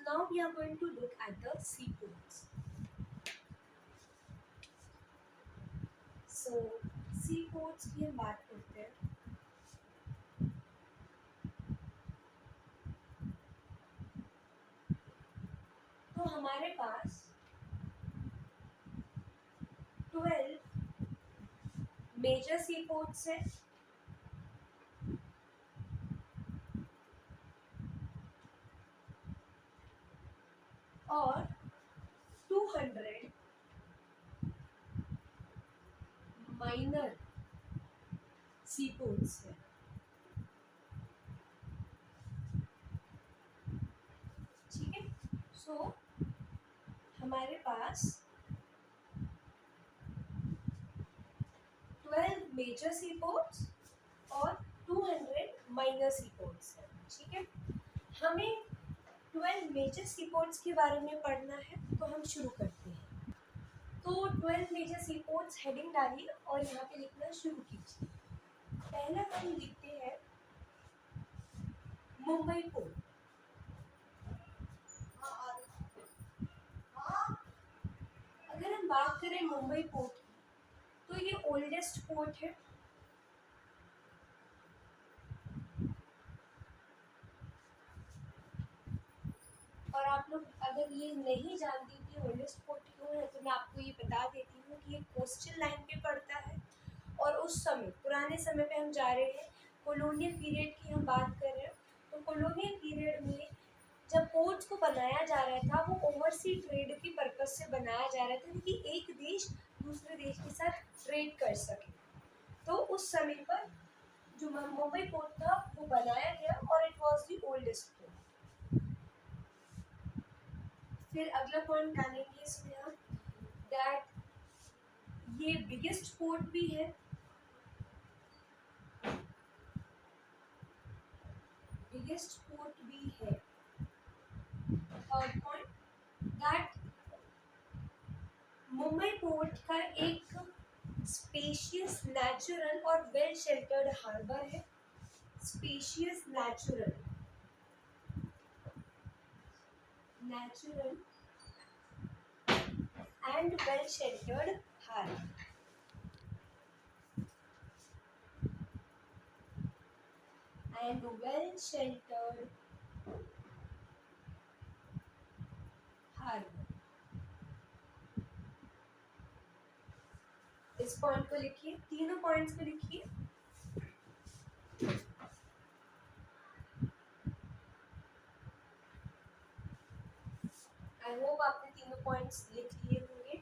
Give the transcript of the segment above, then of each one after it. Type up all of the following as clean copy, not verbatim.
now we are going to look at the seaports. So seaports की हम बात करते हैं. तो हमारे पास 12 मेजर सीपोर्ट्स हैं और 200 माइनर सीपोर्ट्स हैं. ठीक है. सो हमारे पास 12 मेजर सीपोर्ट्स और 200 माइनर सीपोर्ट्स हैं. ठीक है. हमें 12 मेजर सीपोर्ट्स के बारे में पढ़ना है, तो हम शुरू करते हैं. तो 12 मेजर सीपोर्ट्स हेडिंग डालिए और यहाँ पे लिखना शुरू कीजिए. पहला हम लिखते हैं मुंबई पोर्ट. अगर हम बात करें मुंबई पोर्ट की, तो ये ओल्डेस्ट पोर्ट है. और आप लोग अगर ये नहीं जानती कि ओल्डेस्ट पोर्ट क्यों है, तो मैं आपको ये बता देती हूँ कि ये कोस्टल लाइन पे पड़ता है. और उस समय पुराने समय पे हम जा रहे हैं, कॉलोनियल पीरियड की हम बात कर रहे हैं. तो कॉलोनियल पीरियड में जब पोर्ट्स को बनाया जा रहा था, वो ओवरसी ट्रेड की पर्पस से बनाया जा रहा था कि एक देश दूसरे देश के साथ ट्रेड कर सके. तो उस समय पर जो मुंबई पोर्ट था वो बनाया गया और it was the oldest port. फिर अगला पॉइंट डालेंगे इसमें हम दैट ये बिगेस्ट पोर्ट भी है. बिगेस्ट पोर्ट भी है. Third point that Mumbai port का एक स्पेशियस नेचुरल और वेल शेल्टर्ड हार्बर है. Spacious natural and well sheltered harbour. And well sheltered harbor. इस पॉइंट को लिखिए, तीनों पॉइंट्स को लिखिए. आई होप आपने तीनों पॉइंट्स लिख लिए होंगे.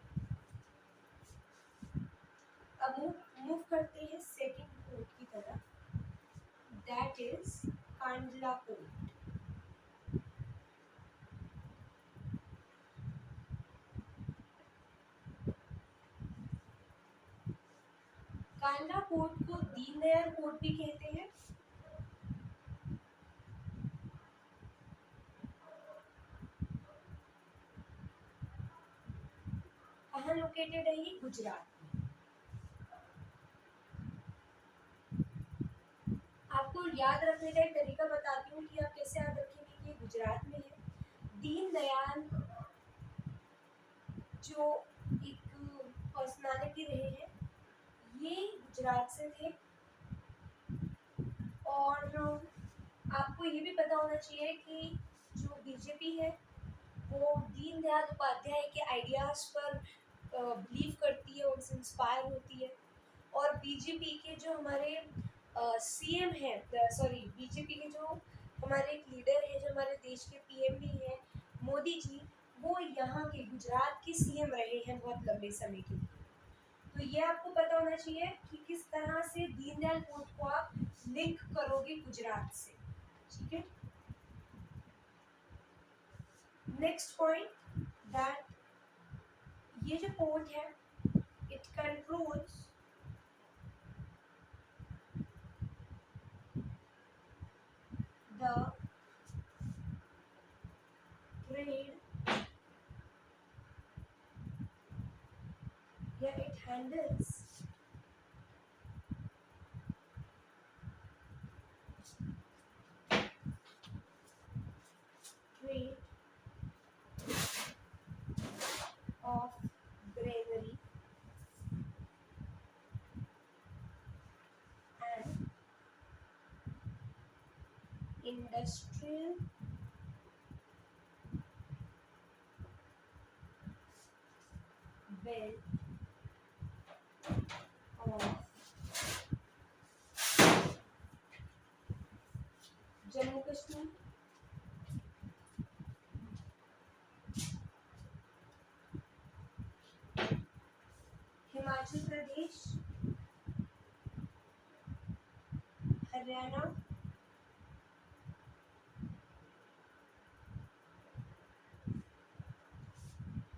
अब मूव करते हैं सेकंड पोर्ट की तरफ. That is Kandla port. Kandla port को दीनदयाल पोर्ट भी कहते हैं. कहाँ लोकेटेड है ये? गुजरात में. आपको याद रखने का एक तरीका बताती हूँ कि आप कैसे याद रखेंगे कि ये गुजरात में है. दीनदयाल जो एक पर्सनालिटी रहे हैं, ये गुजरात से थे. और आपको ये भी पता होना चाहिए कि जो बीजेपी है वो दीनदयाल उपाध्याय के आइडियाज़ पर बिलीव करती है, उनसे इंस्पायर होती है. और बीजेपी के जो हमारे सीएम हैं, सॉरी बीजेपी के जो हमारे एक लीडर हैं, जो हमारे देश के पीएम भी हैं, मोदी जी, वो यहाँ के गुजरात के सीएम रहे हैं बहुत लंबे समय के लिए. तो ये आपको पता होना चाहिए कि किस तरह से दीनदयाल पोर्ट को आप लिंक करोगे गुजरात से. ठीक है. नेक्स्ट पॉइंट दैट ये जो पोर्ट है, इट कंट्रोल्स द ट्रेड, या it handles trade industrial belt of Jammu Kashmir, Himachal Pradesh, Haryana,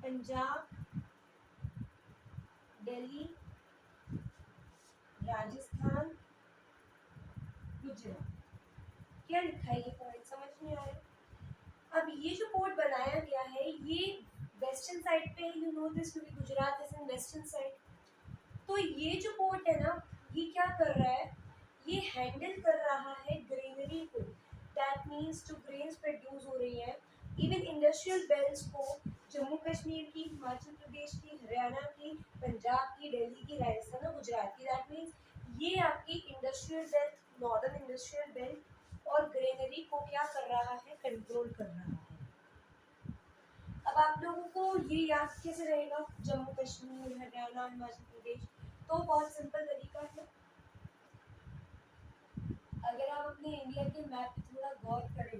Punjab, Delhi, Rajasthan, Gujarat. क्या लिखा है ये पॉइंट समझ नहीं आ रहा। अब ये जो पोर्ट बनाया गया है ये वेस्टर्न साइड पे है, यू नो दिस क्योंकि Gujarat is in western side. तो ये जो पोर्ट है ना ये क्या कर रहा है, ये हैंडल कर रहा है ग्रीनरी को, दैट मीन्स जो ग्रेन्स प्रोड्यूस हो रही है, इवन इंडस्ट्रियल बेल्ट्स को, जम्मू कश्मीर की, हिमाचल प्रदेश की, हरियाणा की, पंजाब की, दिल्ली की, राजस्थान और गुजरात की। दैट मीन्स ये आपकी industrial belt, northern industrial belt और ग्रेनरी को क्या कर रहा है, कंट्रोल कर रहा है। अब आप लोगों को ये याद कैसे रहेगा, जम्मू कश्मीर, हरियाणा, हिमाचल प्रदेश? तो बहुत सिंपल तरीका है, अगर आप अपने इंडिया के मैप पे थोड़ा गौर करें,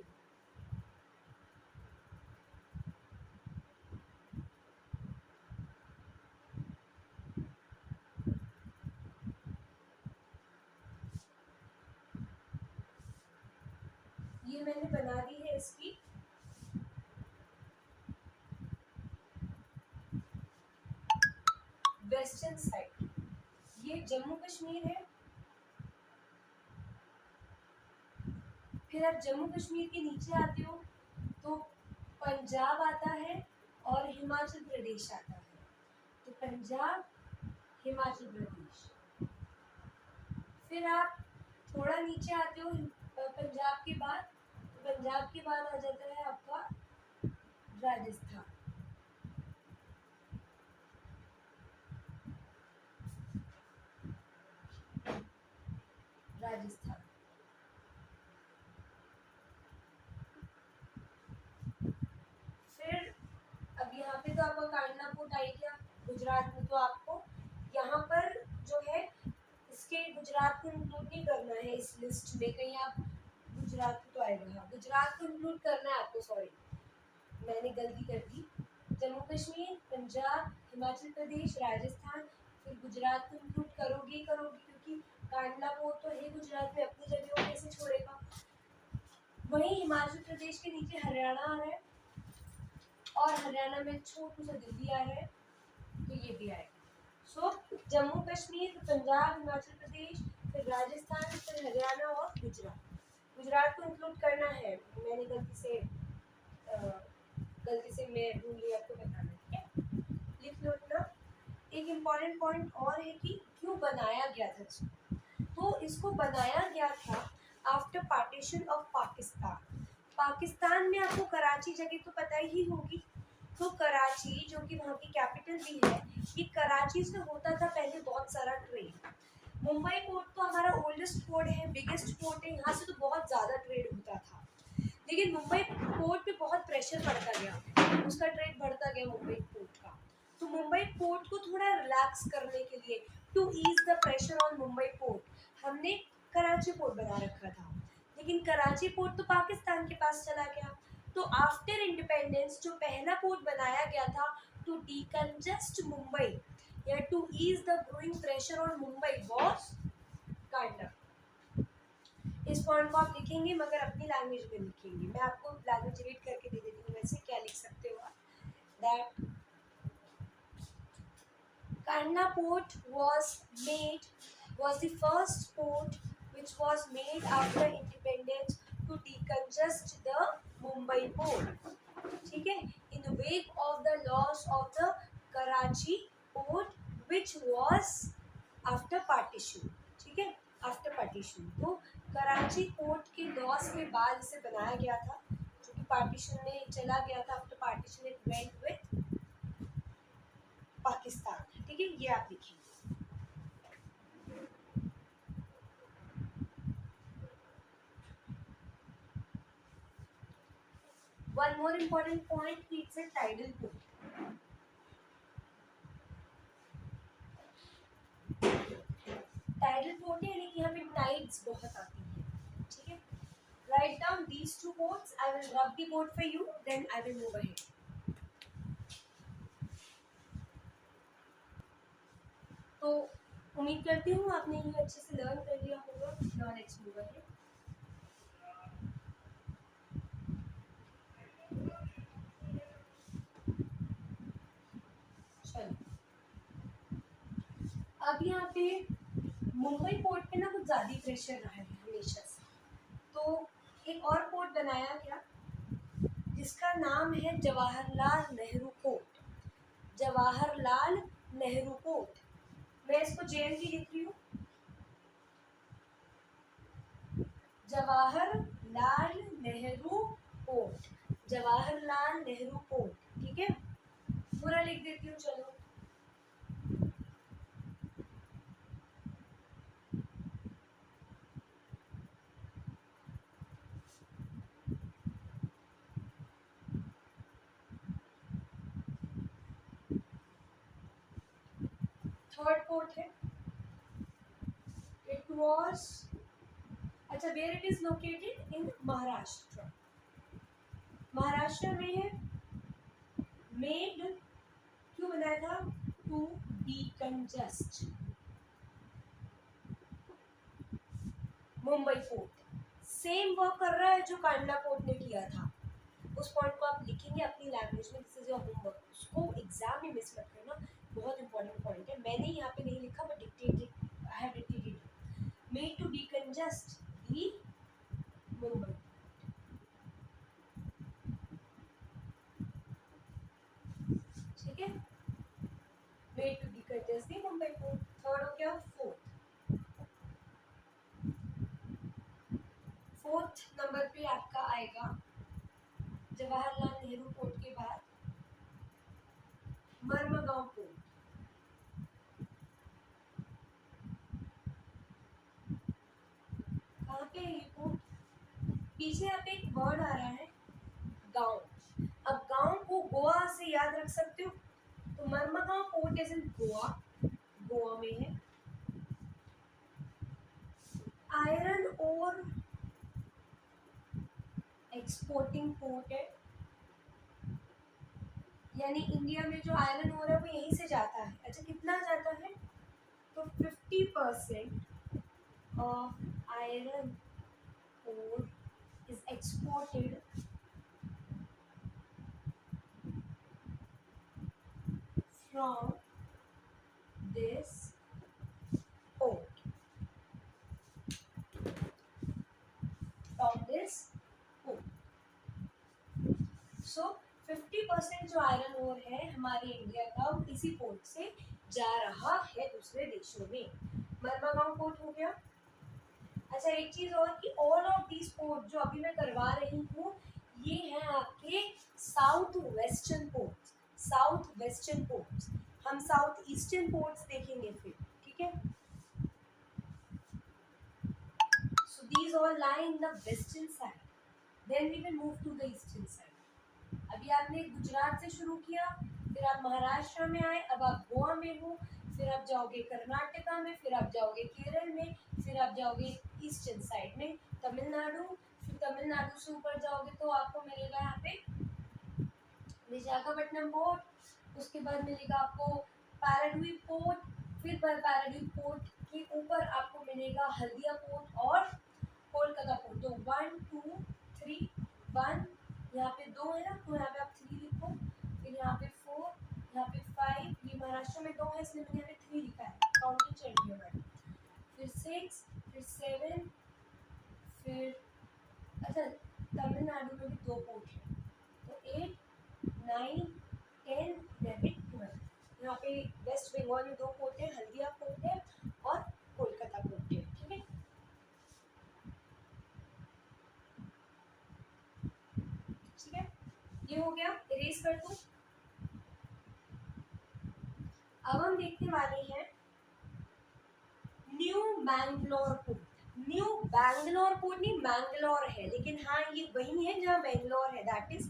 ये मैंने बना दी है इसकी वेस्टर्न साइड, ये जम्मू कश्मीर है, फिर आप जम्मू कश्मीर के नीचे आते हो तो पंजाब आता है और हिमाचल प्रदेश आता है। तो पंजाब, हिमाचल प्रदेश, फिर आप थोड़ा नीचे आते हो पंजाब के बाद, तो पंजाब के बाद आ जाता है आपका राजस्थान, राजस्थान, फिर अब यहाँ पे तो आपका कांडला पोर्ट आई गया गुजरात में, तो आपको यहाँ पर जो है इसके गुजरात को इंक्लूड नहीं करना है इस लिस्ट में, कहीं आप गुजरात तो आएगा, हाँ गुजरात को इंक्लूड करना है आपको, सॉरी मैंने गलती कर दी, जम्मू कश्मीर, पंजाब, हिमाचल प्रदेश, राजस्थान, फिर गुजरात को इंक्लूड करोगे क्योंकि कांडला पोर्ट तो है गुजरात में, अपनी जगह कैसे छोड़ेगा। वहीं हिमाचल प्रदेश के नीचे हरियाणा आ रहा है और हरियाणा में छोटू सा दिल्ली आ रहा है, तो ये भी आएगा। सो जम्मू कश्मीर, पंजाब, हिमाचल प्रदेश, फिर राजस्थान, फिर हरियाणा और गुजरात। गुजरात को इंक्लूड करना है, मैंने गलती से मैं भूल गई आपको बताना, ठीक है, लिख लो अपना। एक इम्पॉर्टेंट पॉइंट और है कि क्यों बनाया गया था इसको, तो इसको बनाया गया था after partition of Pakistan. Pakistan में आपको कराची जगह तो पता ही होगी, तो कराची जो कि वहाँ की कैपिटल भी है, ये कराची से होता था पहले बहुत सारा ट्रेड। मुंबई पोर्ट तो हमारा ओल्डेस्ट पोर्ट है, बिगेस्ट पोर्ट है, यहाँ से तो बहुत ज़्यादा ट्रेड होता था, लेकिन मुंबई पोर्ट पे बहुत प्रेशर पड़ता गया, उसका ट्रेड बढ़ता गया मुंबई पोर्ट का। तो मुंबई पोर्ट को थोड़ा रिलैक्स करने के लिए, to ease the pressure on Mumbai port, हमने कराची पोर्ट बना रखा था, लेकिन कराची पोर्ट तो पाकिस्तान के पास चला गया। तो आफ्टर इंडिपेंडेंस जो पहला पोर्ट बनाया गया था टू डीकंजेस्ट मुंबई या to ease the growing pressure on Mumbai was Kandla. इस पॉइंट को आप लिखेंगे मगर अपनी लैंग्वेज में लिखेंगे, मैं आपको लैंग्वेज रीड करके दे देती हूँ, वैसे क्या लिख सकते हो आप, that Kandla port was the first port which was made after independence to decongest the Mumbai port. ठीक है, in the wake of the loss of the Karachi port which was after partition. ठीक है, after partition, तो Karachi port के loss के बाद इसे बनाया गया था, जो कि पार्टीशन में चला गया था, after partition it went with Pakistan. ठीक है, ये आप लिखिए। one more important point, it's a tidal port. Tidal port है यानी कि यहाँ पे टाइड्स बहुत आती हैं, ठीक है. Write down these two ports. I will rub the port for you, then I will move ahead. तो उम्मीद करती हूँ आपने ये अच्छे से लर्न कर लिया होगा. Now let's move ahead. चलो, अब यहाँ पे मुंबई पोर्ट पे ना कुछ ज़्यादा प्रेशर रहा है हमेशा से, तो एक और पोर्ट बनाया गया जिसका नाम है जवाहरलाल नेहरू पोर्ट. जवाहरलाल नेहरू पोर्ट. मैं इसको JNP लिख रही हूँ. जवाहरलाल नेहरू पोर्ट. जवाहरलाल नेहरू पोर्ट. ठीक है, पूरा लिख देती हूँ. चलो, थर्ड पोर्ट है. इट वॉज, अच्छा, where it is located in Maharashtra. Maharashtra में है. मेड क्यों बनाया था? To decongest Mumbai port. Same work कर रहा है जो कांडला पोर्ट ने किया था. उस पॉइंट को आप लिखेंगे अपनी लैंग्वेज में. This is your homework. उसको एग्जाम में मिस मत करना, बहुत इंपॉर्टेंट पॉइंट है. मैंने यहाँ पे नहीं लिखा, but dictated, I have dictated. Made to decongest the Mumbai. ठीक है, made to decongest the Mumbai port. Third हो गया. फोर्थ नंबर पे आपका आएगा जवाहरलाल नेहरू पोर्ट के बाद मर्मगांव पोर्ट. कहाँ पे है ये पोर्ट? पीछे यहाँ पे एक वर्ड आ रहा है गांव. अब गांव को गोवा से याद रख सकते हो, तो Marmagao port is in Goa. Goa में है. आयरन ओर एक्सपोर्टिंग पोर्ट है, यानी इंडिया में जो आयरन ओर है वो यहीं से जाता है. अच्छा, कितना जाता है? तो 50% of iron ore is exported from this port. From this port. So 50% जो आयरन ओर है हमारे इंडिया का, वो इसी पोर्ट से जा रहा है दूसरे देशों में. मर्मागांव पोर्ट हो गया. अच्छा, एक चीज और कि ऑल ऑफ दीज पोर्ट जो अभी मैं करवा रही हूँ, ये हैं आपके south western ports. South western ports. हम साउथ ईस्टर्न पोर्ट्स देखेंगे फिर. ठीक है, so these all lie in the western side. Then we will move to the eastern side. अभी आपने गुजरात से शुरू किया, फिर आप महाराष्ट्र में आए, अब आप गोवा में हो, फिर आप जाओगे कर्नाटका में, फिर आप जाओगे केरल में, फिर आप जाओगे ईस्टर्न साइड में तमिलनाडु. फिर तमिलनाडु से ऊपर जाओगे तो आपको मिलेगा यहाँ पे विशाखापट्टनम पोर्ट. उसके बाद मिलेगा आपको पारादीप पोर्ट. फिर पारादीप पोर्ट के ऊपर आपको मिलेगा हल्दिया पोर्ट और कोलकाता पोर्ट. तो 1 2 3 1, यहाँ पे 2 है ना, तो यहाँ पे आप 3 लिखो. फिर यहाँ पे 4, यहाँ पे 5. ये महाराष्ट्र में 2 है इसलिए मैंने यहाँ पे 3 लिखा है. काउंटिंग चल रही है मैडम. फिर 6, फिर 7, फिर अच्छा तमिलनाडु में भी 2 पोर्ट है, तो 8 9 10 11 12. यहाँ पे वेस्ट बंगाल में 2 पोर्ट है, हल्दिया पोर्ट है और कोलकाता पोर्ट है. ठीक है, ठीक है, ये हो गया. इरेज कर दो. अब हम देखने वाले हैं new Bangalore port. New Bangalore port नहीं, मैंगलोर है, लेकिन हाँ ये वही है जहाँ बैंगलोर है. That is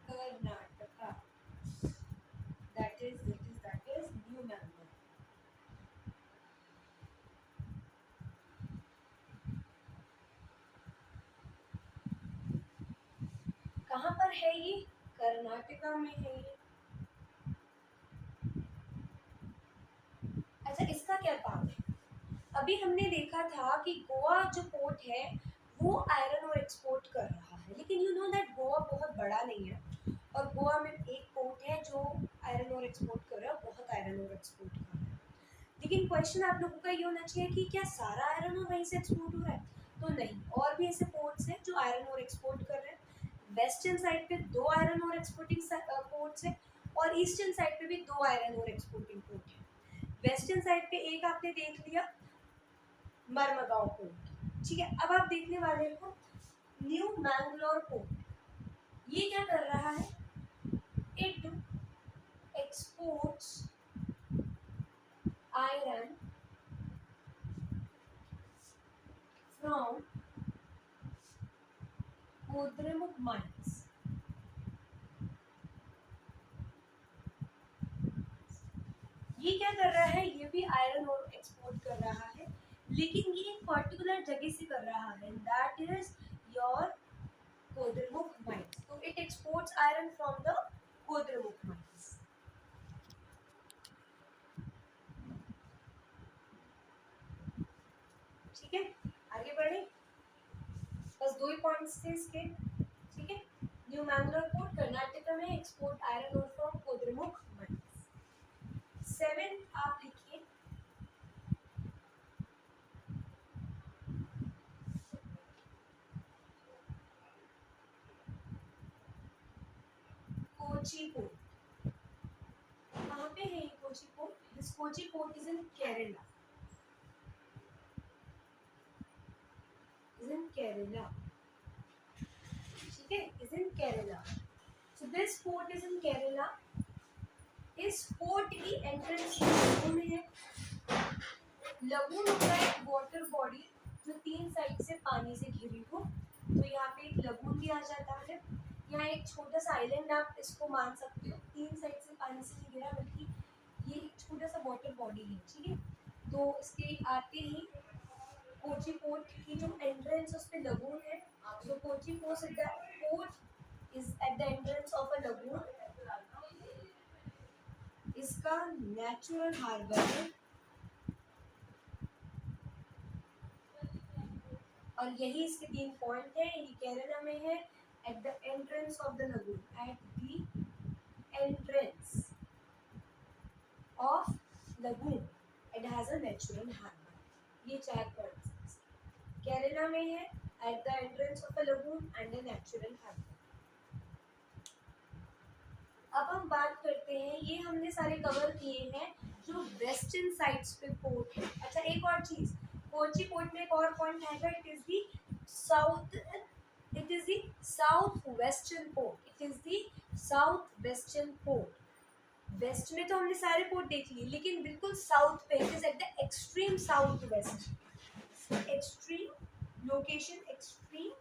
Karnataka, that is new Mangalore. कहाँ पर है ये? कर्नाटका में है ये। अच्छा, इसका क्या काम है? अभी हमने देखा था कि गोवा जो पोर्ट है वो आयरन और एक्सपोर्ट कर रहा है, लेकिन यू नो दैट गोवा बहुत बड़ा नहीं है, और गोवा में एक पोर्ट है जो आयरन और एक्सपोर्ट कर रहा है, बहुत आयरन और एक्सपोर्ट कर रहा है। लेकिन क्वेश्चन आप लोगों का ये होना चाहिए कि क्या सारा आयरन और वहीं से एक्सपोर्ट हो रहा है? तो नहीं, और भी ऐसे पोर्ट्स हैं जो आयरन और एक्सपोर्ट कर रहे हैं। वेस्टर्न साइड पे 2 आयरन और एक्सपोर्टिंग पोर्ट्स हैं, और ईस्टर्न साइड पे भी 2 आयरन और एक्सपोर्टिंग पोर्ट हैं। वेस्टर्न साइड पे एक आपने देख लिया, मरमगांव पोर्ट, ठीक है। अब आप देखने वाले हो न्यू मैंगलोर पोर्ट। ये क्या कर रहा है? It exports iron from Kudremukh mines. ये क्या कर रहा है? ये भी आयरन और एक्सपोर्ट कर रहा है, लेकिन ये एक पर्टिकुलर जगह से कर रहा है, that is your Kudremukh mines. तो it exports iron from the Kudremukh mines. ठीक है, आगे बढ़े। बस 2 ही पॉइंट्स थे इसके, ठीक है। न्यू मैंगलोर पोर्ट कर्नाटका में एक्सपोर्ट आयरन और फ्रॉम कोद्रेमुख माइंस। 7 आप लिखिए कोची पोर्ट। कहाँ पे है ये Kochi port? This Kochi port is in Kerala, is in Kerala, ठीक है, is in Kerala. So this port is in Kerala. इस पोर्ट की एंट्रेंस लगून है। लगून होता है वाटर बॉडी जो 3 साइड से पानी से घिरी हो, तो यहाँ पे एक लगून भी आ जाता है। यहाँ एक छोटा सा आइलैंड आप इसको मान सकते हो, 3 साइड से पानी से नहीं घिरा, बल्कि ये एक छोटा सा वाटर बॉडी है, ठीक है। तो इसके आते ही कोची पोर्ट की जो एंट्रेंस उस पे लगून है, so Kochi port is eight the entrance of a lagoon. इसका नेचुरल हार्बर है, और यही इसके 3 पॉइंट है। ये केरला में है, at the entrance of the lagoon, at the entrance of lagoon it has a natural harbour. ये 4 पॉइंट्स केरला में है, at the entrance of a lagoon and a natural harbour. अब हम बात करते हैं, ये हमने सारे कवर किए हैं जो वेस्टर्न साइड्स पे पोर्ट है। अच्छा, एक और चीज, कोची पोर्ट में एक और पॉइंट आएगा, it is the south western port, it is the south western port. West में तो हमने सारे पोर्ट देख लिए, लेकिन बिल्कुल साउथ पे, it is at the extreme south west, extreme location, extreme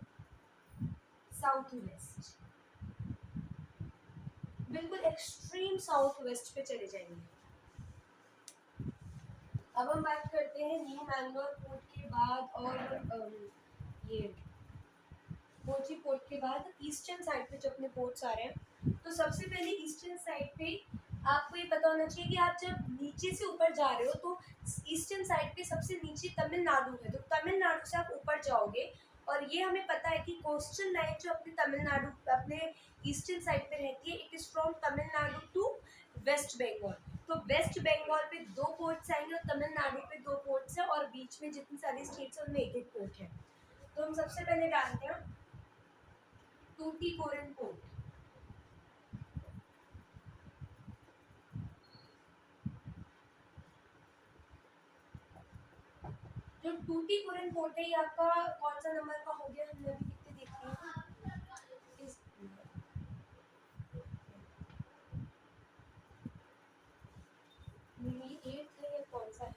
south west, बिल्कुल एक्सट्रीम साउथ वेस्ट पे चले जाएंगे। अब हम बात करते हैं न्यू मैंगलोर पोर्ट के बाद, और ये कोची पोर्ट के बाद ईस्टर्न साइड पे जो अपने पोर्ट्स आ रहे हैं। तो सबसे पहले ईस्टर्न साइड पे आपको ये पता होना चाहिए कि आप जब नीचे से ऊपर जा रहे हो, तो ईस्टर्न साइड पे सबसे नीचे तमिलनाडु है, तो तमिलनाडु से आप ऊपर जाओगे, और ये हमें पता है कि कोस्टल लाइन जो अपने तमिलनाडु अपने ईस्टर्न साइड पे रहती है, it is from Tamil Nadu to West Bengal. तो वेस्ट बंगाल पे 2 पोर्ट्स आएंगे, और तमिलनाडु पे 2 पोर्ट्स हैं, और बीच में जितनी सारी स्टेट्स हैं उनमें एक पोर्ट है। तो हम सबसे पहले डालते हैं टूटीकोरिन पोर्ट। जो टूटीकोरिन पोर्ट है, ये आपका कौन सा नंबर का हो गया? हमने अभी कितने देखे हैं इस, ये 8 है या कौन सा है?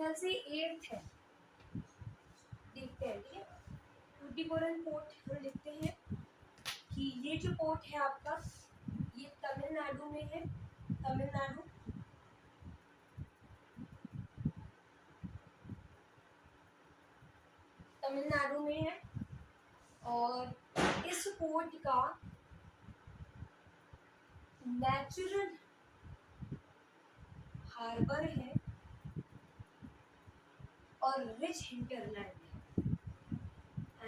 ख्याल से 8th है, देखते हैं। ठीक है, टूटीकोरन पोर्ट हम लिखते हैं कि ये जो पोर्ट है आपका, ये तमिलनाडु में है। तमिलनाडु तमिलनाडु में है, और इस पोर्ट का नेचुरल हार्बर है और रिच हिंटरलैंड है,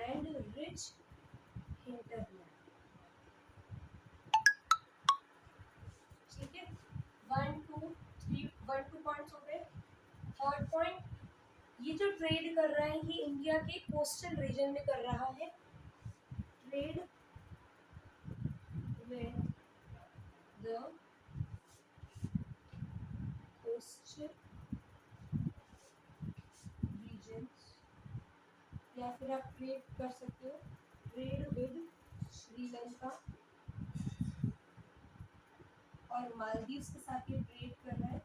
एंड रिच हिंटरलैंड। ठीक है, 1 2 3 1 2 पॉइंट्स हो गए। थर्ड पॉइंट, ये जो ट्रेड कर रहा है ये इंडिया के कोस्टल रीजन में कर रहा है। Trade with the coastal regions, या फिर आप ट्रेड कर सकते हो ट्रेड विद श्रीलंका और मालदीव्स के साथ ये ट्रेड कर रहा है।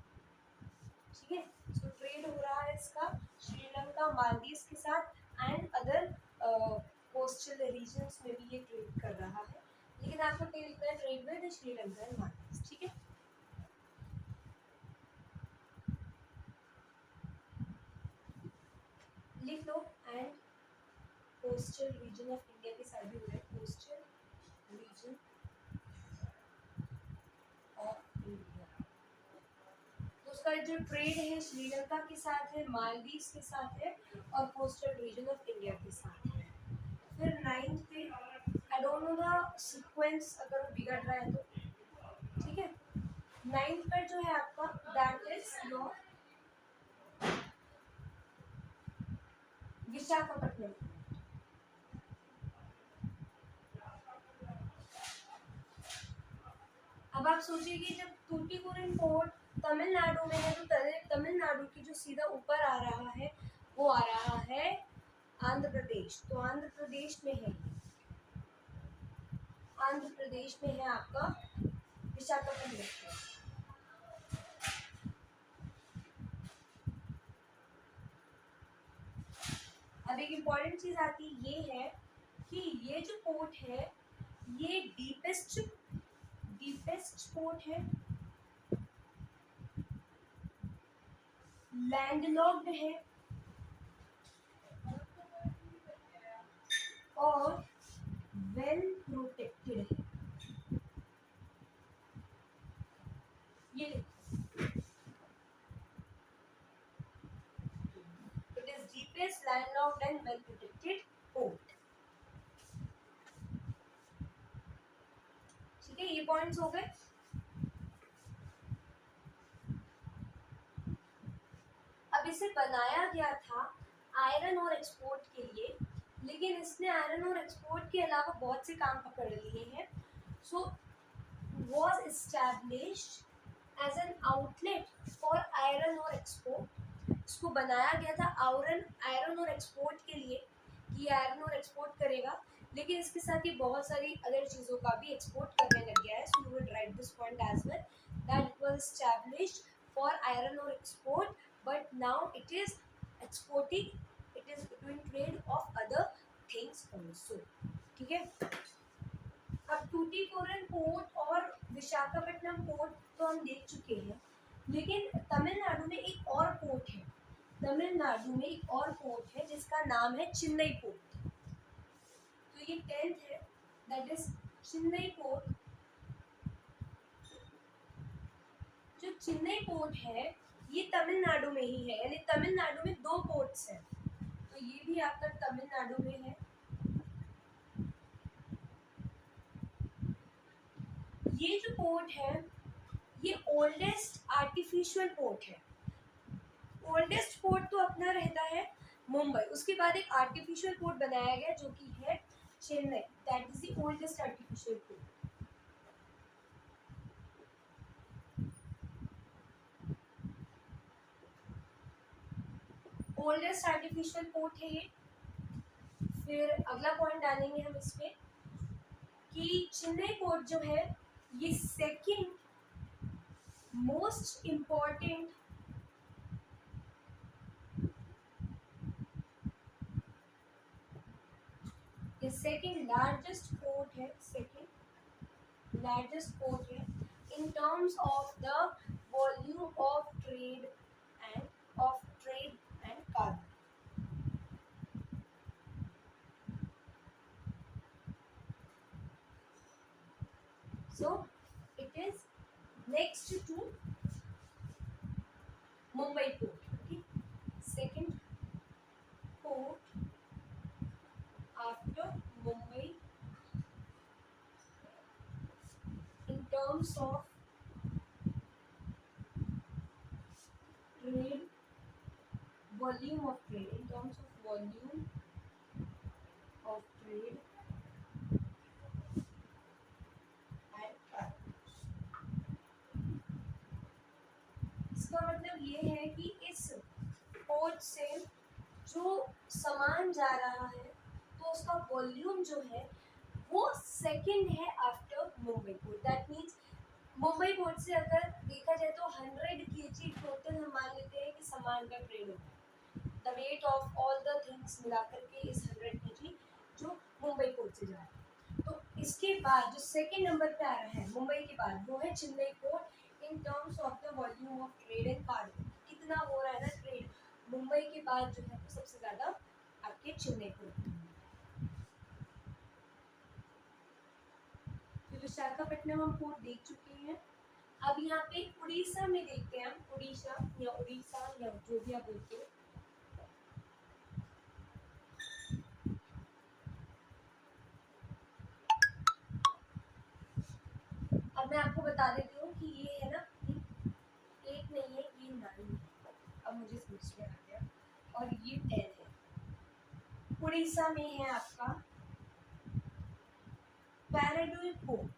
ठीक है, सो ट्रेड हो रहा है इसका श्रीलंका, मालदीव्स के साथ एंड अदर कोस्टल रीजन्स में भी ये ट्रेड कर रहा है। लेकिन आपको लिखना है trade with Sri Lanka and Maldives. ठीक है, लिख लो। And coastal region of India के साथ भी हो रहा है, कोस्टल रीजन ऑफ इंडिया। तो उसका जो ट्रेड है श्रीलंका के साथ है, मालदीव्स के साथ है और कोस्टल रीजन ऑफ इंडिया के साथ है। फिर 9th पे I don't know the sequence, अगर वो बिगड़ रहा है तो। ठीक है, 9th पर जो है आपका दैट इज योर विशाखापट्टनम। अब आप सोचिए कि जब टूटीकोरिन पोर्ट तमिलनाडु में है तो तमिलनाडु की जो सीधा ऊपर आ रहा है वो आ रहा है आंध्र प्रदेश। तो आंध्र प्रदेश में है, आंध्र प्रदेश में है आपका विशाखापट्टनम। अब एक इम्पॉर्टेंट चीज आती ये है कि ये जो पोर्ट है ये डीपेस्ट पोर्ट है, लैंडलॉक्ड है और वेल प्रोटेक्टेड है। ये it is deepest, landlocked and well protected port. ठीक है, ये पॉइंट्स हो गए। अब इसे बनाया गया था आयरन और एक्सपोर्ट के लिए, लेकिन इसने आयरन और एक्सपोर्ट के अलावा बहुत से काम पकड़ लिए हैं। So was established as an outlet for iron ore export. इसको बनाया गया था आयरन और एक्सपोर्ट के लिए कि आयरन और एक्सपोर्ट करेगा, लेकिन इसके साथ ही बहुत सारी अदर चीज़ों का भी एक्सपोर्ट करने लग गया है। So you will write this point as well that it was established for iron ore export, but now it is exporting, it is doing trade of other things also. ठीक है, अब टूटीकोरन पोर्ट और Visakhapatnam port तो हम देख चुके हैं, लेकिन तमिलनाडु में एक और पोर्ट है। तमिलनाडु में एक और पोर्ट है जिसका नाम है चेन्नई पोर्ट। तो ये 10th है, दैट इज चेन्नई पोर्ट। जो चेन्नई पोर्ट है ये तमिलनाडु में ही है, यानी तमिलनाडु में 2 पोर्ट्स हैं। तो ये भी आपका तमिलनाडु में है। ये जो पोर्ट है ये ओल्डेस्ट आर्टिफिशियल पोर्ट है। ओल्डेस्ट पोर्ट तो अपना रहता है मुंबई, उसके बाद एक आर्टिफिशियल पोर्ट बनाया गया जो कि है Chennai, that is the oldest artificial port. Oldest artificial port है ये। फिर अगला पॉइंट डालेंगे हम इसमें कि चेन्नई पोर्ट जो है ये सेकंड मोस्ट इम्पॉर्टेंट ये सेकेंड लार्जेस्ट पोर्ट है, सेकेंड लार्जेस्ट पोर्ट है in terms of the volume of trade and cargo. So it is next to Mumbai port. Okay, second port after Mumbai in terms of trade, volume of trade, in terms of volume of trade and cargo. इसका मतलब ये है कि इस port से जो सामान जा रहा है तो उसका वॉल्यूम जो है वो सेकंड है after Mumbai port. That means Mumbai port से अगर देखा जाए तो 100 kg टोटल हम मान लेते हैं कि सामान का ट्रेड होता है। The weight of all the things मिलाकर के इस 100 kg जो मुंबई पोर्ट से जा रहा है। तो इसके बाद जो सेकंड नंबर पे आ रहा है मुंबई के बाद वो है Chennai port in terms of the volume of trade and cargo. कितना हो रहा है ना ट्रेड, मुंबई के बाद जो है वो सबसे ज़्यादा आपके चेन्नई पोर्ट में। विशाखापट्टनम हम पोर्ट देख चुके हैं। अब यहाँ पे उड़ीसा में देखते हैं हम, उड़ीसा या जो भी आप बोलते हो। अब मैं आपको बता देती हूँ कि ये है ना, एक नहीं है, ये 9 है। अब मुझे समझ में आ गया। और ये 10 है। उड़ीसा में है आपका पैराडीन पोर्ट।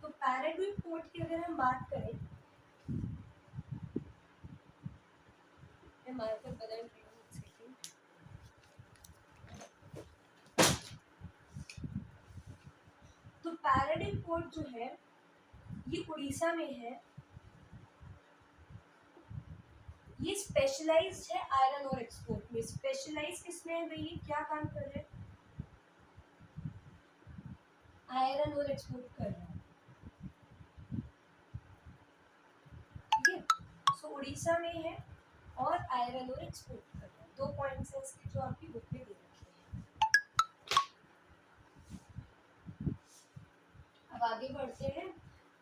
तो पैराडीन पोर्ट की अगर हम बात करें, मैं मार्कर बदल रही हूँ एक सेकंड। तो पैराडीन पोर्ट जो है ये उड़ीसा में है। ये स्पेशलाइज्ड है आयरन और एक्सपोर्ट में। स्पेशलाइज किसमें है भाई, ये क्या काम कर रहे हैं, आयरन और एक्सपोर्ट कर रहे हैं। ठीक है, सो उड़ीसा में है और आयरन और एक्सपोर्ट कर रहे हैं। 2 पॉइंट्स हैं इसके जो आपकी बुक में दे रखे हैं। अब आगे बढ़ते हैं।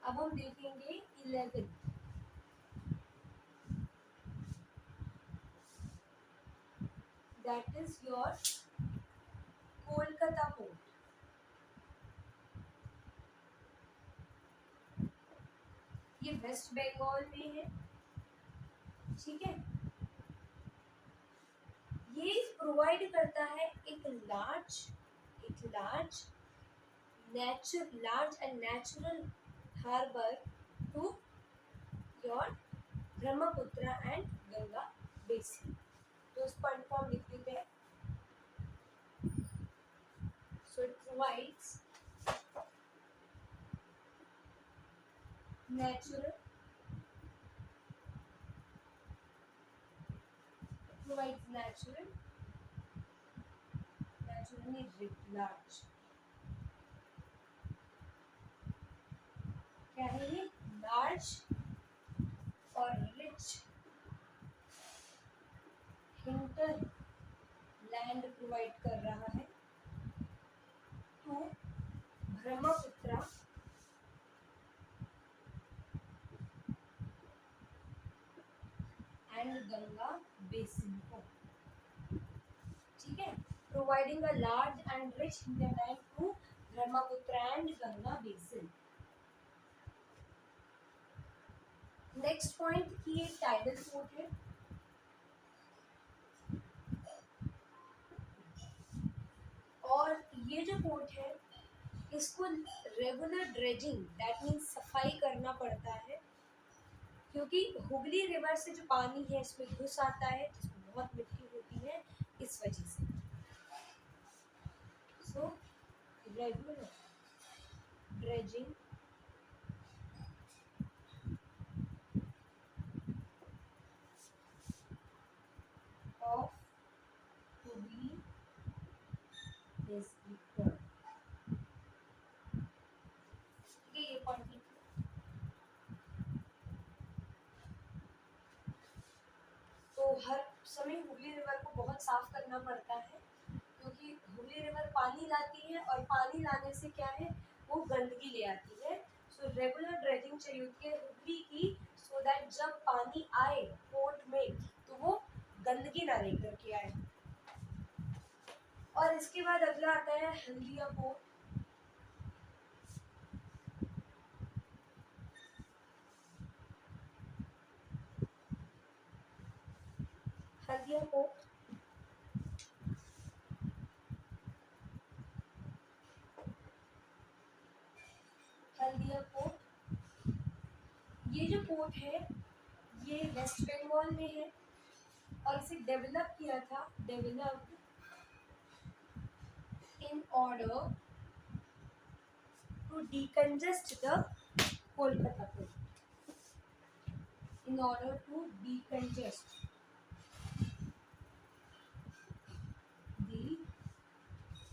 अब हम देखेंगे 11, that is your Kolkata port. ये वेस्ट बंगाल में है। ठीक है, ये प्रोवाइड करता है एक large and natural harbour to your Brahmaputra and Ganga basin. तो उस पॉइंट को हम लिख देते हैं। So it provides naturally large, क्या है ये, लार्ज और रिच हिंटर लैंड प्रोवाइड कर रहा है to Brahmaputra and Ganga basin को। ठीक है, providing a large and rich hinterland to Brahmaputra and Ganga basin. Next point की एक टाइडल पोर्ट है। और ये जो पोर्ट है इसको रेगुलर ड्रेजिंग, दैट मीन्स सफाई करना पड़ता है, क्योंकि हुगली रिवर से जो पानी है इसमें घुस आता है जिसमें बहुत मिट्टी होती है, इस वजह से। regular dredging of Hooghly is equal. ये पॉइंट लिखो। तो हर समय हुगली रिवर को बहुत साफ करना पड़ता है क्योंकि हुगली रिवर पानी लाती है और पानी लाने से क्या है वो गंदगी ले आती है। सो रेगुलर ड्रेजिंग चाहिए होती है हुगली की, सो दैट जब पानी आए पोर्ट में तो वो गंदगी ना लेकर के आए। और इसके बाद अगला आता है Haldia port. Haldia port Haldia port ये जो पोर्ट है ये वेस्ट बंगाल में है और इसे डेवलप किया था, developed in order to decongest the Kolkata port. In order to decongest the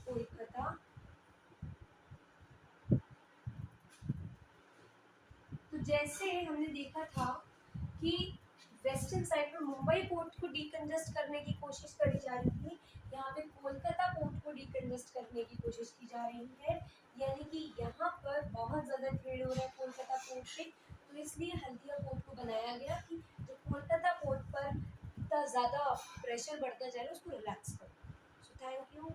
Kolkata तो जैसे हमने देखा था कि वेस्टर्न साइड पर मुंबई पोर्ट को डिकंजेस्ट करने की कोशिश करी जा रही थी, यहाँ पे कोलकाता पोर्ट को डिकंजेस्ट करने की कोशिश की जा रही है, यानी कि यहाँ पर बहुत ज़्यादा ट्रेड हो रहा है कोलकाता पोर्ट पे, तो इसलिए हल्दिया पोर्ट को बनाया गया कि जो कोलकाता पोर्ट पर इतना ज़्यादा प्रेशर बढ़ता जा रहा है उसको रिलैक्स करो। So thank you.